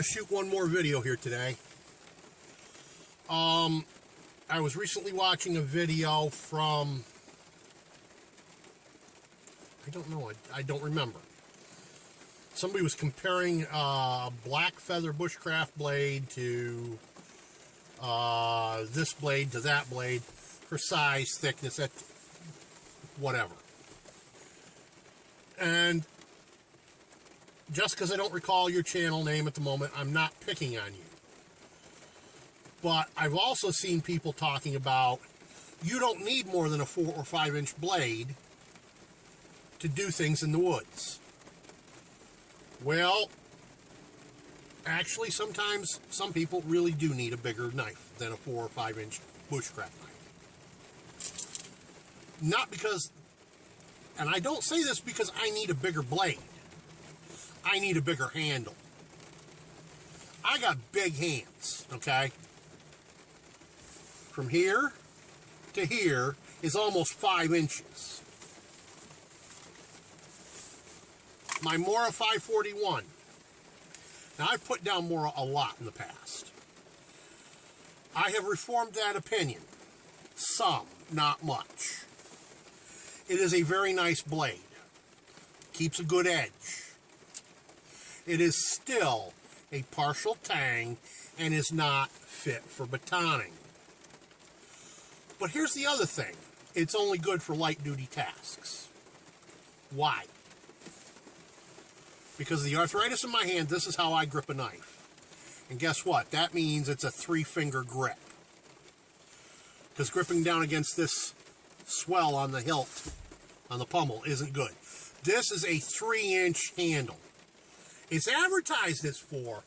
to shoot one more video here today. I was recently watching a video from, I don't remember. Somebody was comparing a black feather bushcraft blade to this blade to that blade for size, thickness, whatever. And just because I don't recall your channel name at the moment, I'm not picking on you. But I've also seen people talking about you don't need more than a 4 or 5 inch blade to do things in the woods. Well, actually sometimes some people really do need a bigger knife than a 4 or 5 inch bushcraft knife. Not because, and I don't say this because I need a bigger blade. I need a bigger handle. I got big hands, okay? From here to here is almost 5 inches. My Mora 541. Now, I've put down Mora a lot in the past. I have reformed that opinion. Some, not much. It is a very nice blade. Keeps a good edge. It is still a partial tang and is not fit for batoning. But here's the other thing. It's only good for light-duty tasks. Why? Because of the arthritis in my hand, this is how I grip a knife. And guess what? That means it's a 3-finger grip. Because gripping down against this swell on the hilt, on the pommel, isn't good. This is a 3-inch handle. It's advertised as 4.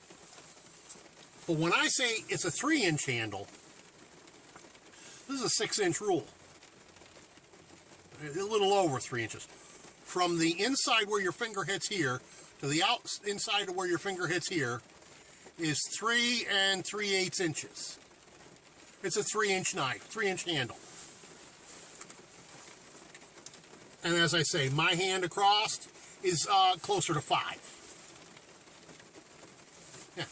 But when I say it's a 3-inch handle, this is a 6-inch rule. A little over 3 inches. From the inside where your finger hits here to the inside of where your finger hits here is 3 3/8 inches. It's a 3-inch knife, 3-inch handle. And as I say, my hand across is closer to 5. Yeah.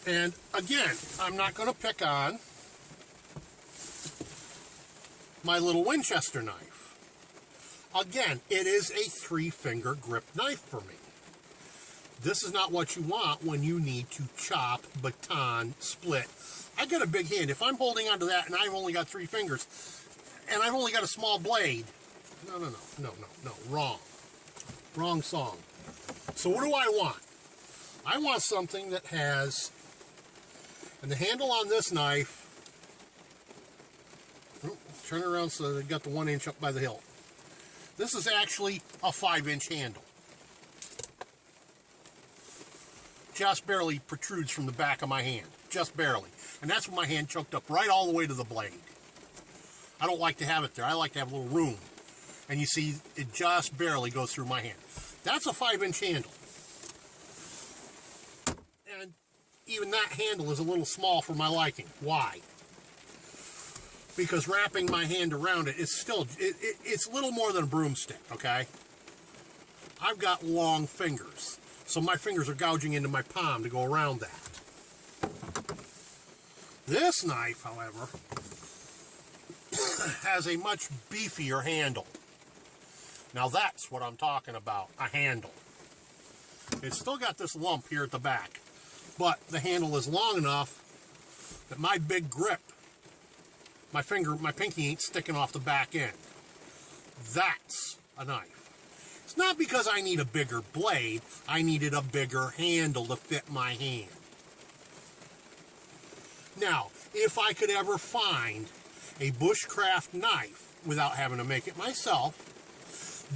And again, I'm not going to pick on my little Winchester knife. Again, it is a 3-finger grip knife for me. This is not what you want when you need to chop, baton, split. I got a big hand. If I'm holding onto that and I've only got 3 fingers and I've only got a small blade, no, wrong song. So what do I want? I want something that has, and the handle on this knife, turn around so they got the 1 inch up by the hilt. This is actually a 5-inch handle. Just barely protrudes from the back of my hand. Just barely. And that's when my hand choked up right all the way to the blade. I don't like to have it there. I like to have a little room. And you see, it just barely goes through my hand. That's a 5-inch handle. And even that handle is a little small for my liking. Why? Because wrapping my hand around it is still, it's a little more than a broomstick, okay? I've got long fingers, so my fingers are gouging into my palm to go around that. This knife, however, has a much beefier handle. Now that's what I'm talking about, a handle. It's still got this lump here at the back, but the handle is long enough that my big grip, my pinky ain't sticking off the back end. That's a knife. It's not because I need a bigger blade, I needed a bigger handle to fit my hand. Now, if I could ever find a bushcraft knife without having to make it myself,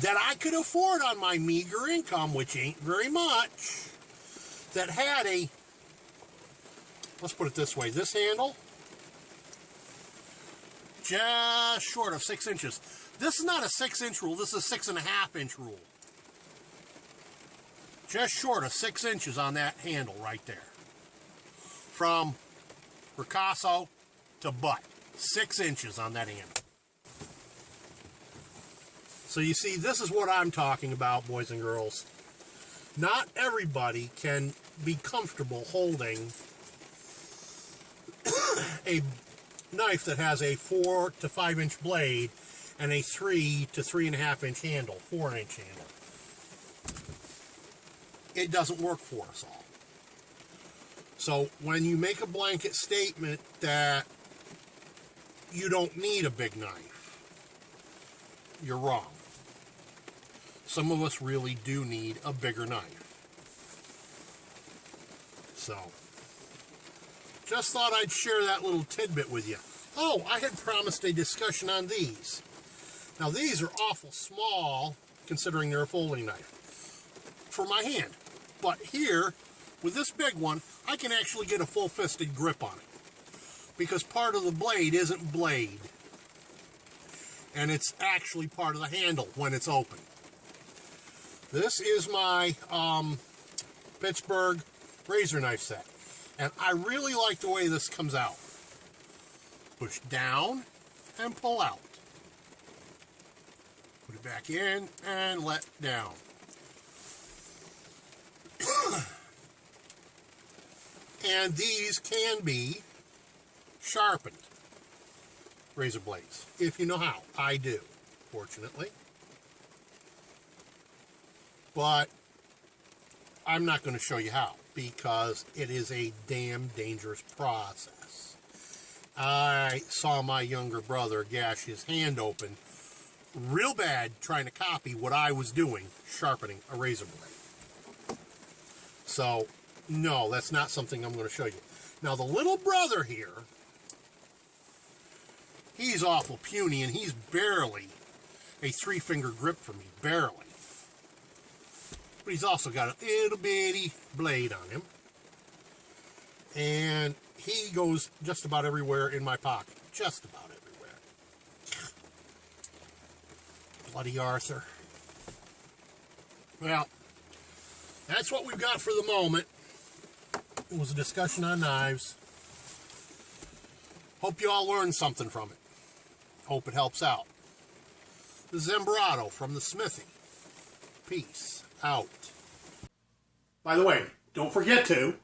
that I could afford on my meager income, which ain't very much, that had a, let's put it this way, this handle, just short of 6 inches. This is not a 6-inch rule, this is a 6.5-inch rule. Just short of 6 inches on that handle right there. From ricasso to butt. 6 inches on that handle. So you see, this is what I'm talking about, boys and girls. Not everybody can be comfortable holding a knife that has a 4 to 5 inch blade and a 3 to 3.5 inch handle, 4-inch handle. It doesn't work for us all. So when you make a blanket statement that you don't need a big knife, you're wrong. Some of us really do need a bigger knife. So, just thought I'd share that little tidbit with you. Oh, I had promised a discussion on these. Now these are awful small, considering they're a folding knife, for my hand. But here, with this big one, I can actually get a full-fisted grip on it. Because part of the blade isn't blade. And it's actually part of the handle when it's open. This is my Pittsburgh razor knife set. And I really like the way this comes out. Push down and pull out. Put it back in and let down. And these can be sharpened razor blades, if you know how. I do, fortunately. But I'm not going to show you how, because it is a damn dangerous process. I saw my younger brother gash his hand open real bad trying to copy what I was doing, sharpening a razor blade. So, no, that's not something I'm going to show you. Now, the little brother here, he's awful puny, and he's barely a 3-finger grip for me, barely. But he's also got a little bitty blade on him. And he goes just about everywhere in my pocket. Just about everywhere. Bloody Arthur. Well, that's what we've got for the moment. It was a discussion on knives. Hope you all learned something from it. Hope it helps out. This is Embrato from the Smithy. Peace out. By the way, don't forget to